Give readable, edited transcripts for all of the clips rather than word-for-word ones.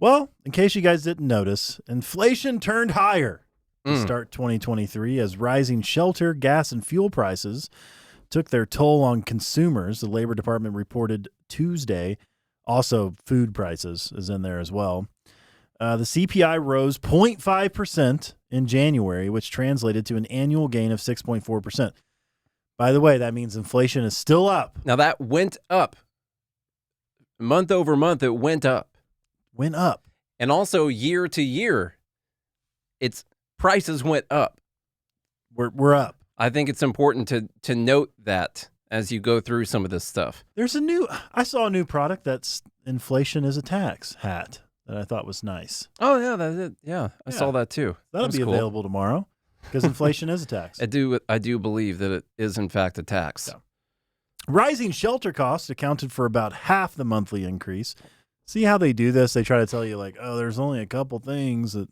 Well, in case you guys didn't notice, inflation turned higher to start 2023 as rising shelter, gas, and fuel prices took their toll on consumers. The Labor Department reported Tuesday. Also, food prices is in there as well. The CPI rose 0.5% in January, which translated to an annual gain of 6.4%. By the way, that means inflation is still up. Now, that went up. Month over month, it went up. Went up. And also, year to year, its prices went up. We're up. I think it's important to note that as you go through some of this stuff. I saw a new product that's inflation is a tax hat that I thought was nice. Oh, yeah, that's it. Yeah, I saw that too. That'll be available tomorrow because inflation is a tax. I do believe that it is, in fact, a tax. Yeah. Rising shelter costs accounted for about half the monthly increase. See how they do this? They try to tell you, like, oh, there's only a couple things that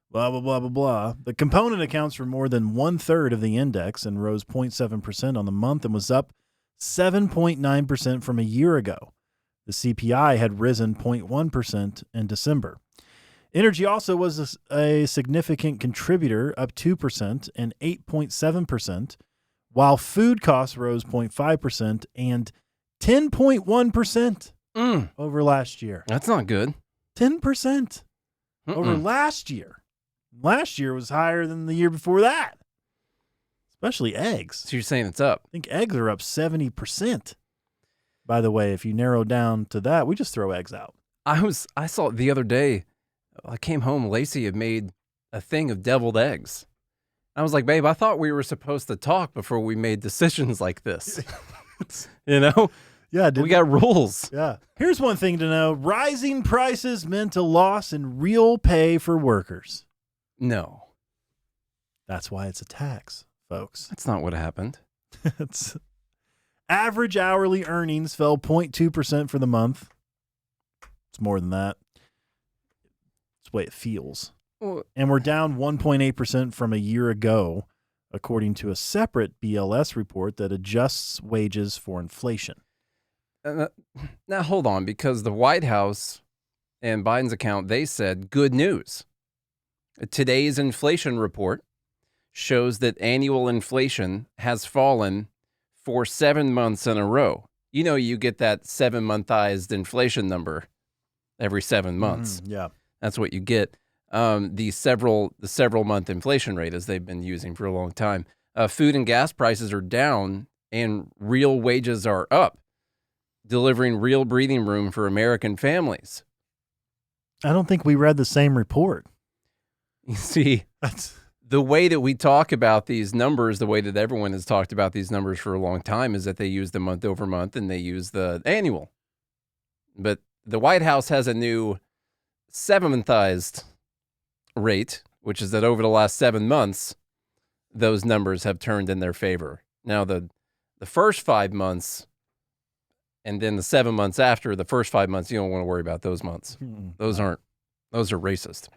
blah, blah, blah, blah, blah. The component accounts for more than 1/3 of the index and rose 0.7% on the month and was up 7.9% from a year ago. The CPI had risen 0.1% in December. Energy also was a significant contributor, up 2% and 8.7%, while food costs rose 0.5% and 10.1% over last year. That's not good. 10% over last year. Last year was higher than the year before that, especially eggs. So you're saying it's up? I think eggs are up 70%. By the way, if you narrow down to that, we just throw eggs out. I saw it the other day. I came home. Lacey had made a thing of deviled eggs. I was like, babe, I thought we were supposed to talk before we made decisions like this. You know? Yeah, we got rules. Yeah. Here's one thing to know. Rising prices meant a loss in real pay for workers. No. That's why it's a tax, folks. That's not what happened. Average hourly earnings fell 0.2% for the month. It's more than that. It's the way it feels. And we're down 1.8% from a year ago, according to a separate BLS report that adjusts wages for inflation. Now, hold on, because the White House and Biden's account, they said good news. Today's inflation report shows that annual inflation has fallen for 7 months in a row. You know, you get that 7-monthized inflation number every 7 months. Yeah. That's what you get. The several month inflation rate, as they've been using for a long time. Food and gas prices are down and real wages are up, delivering real breathing room for American families. I don't think we read the same report. You see, the way that we talk about these numbers, the way that everyone has talked about these numbers for a long time, is that they use the month over month and they use the annual. But the White House has a new 7-monthized rate, which is that over the last 7 months, those numbers have turned in their favor. Now, the first 5 months and then the 7 months after the first 5 months, you don't want to worry about those months. Those are racist.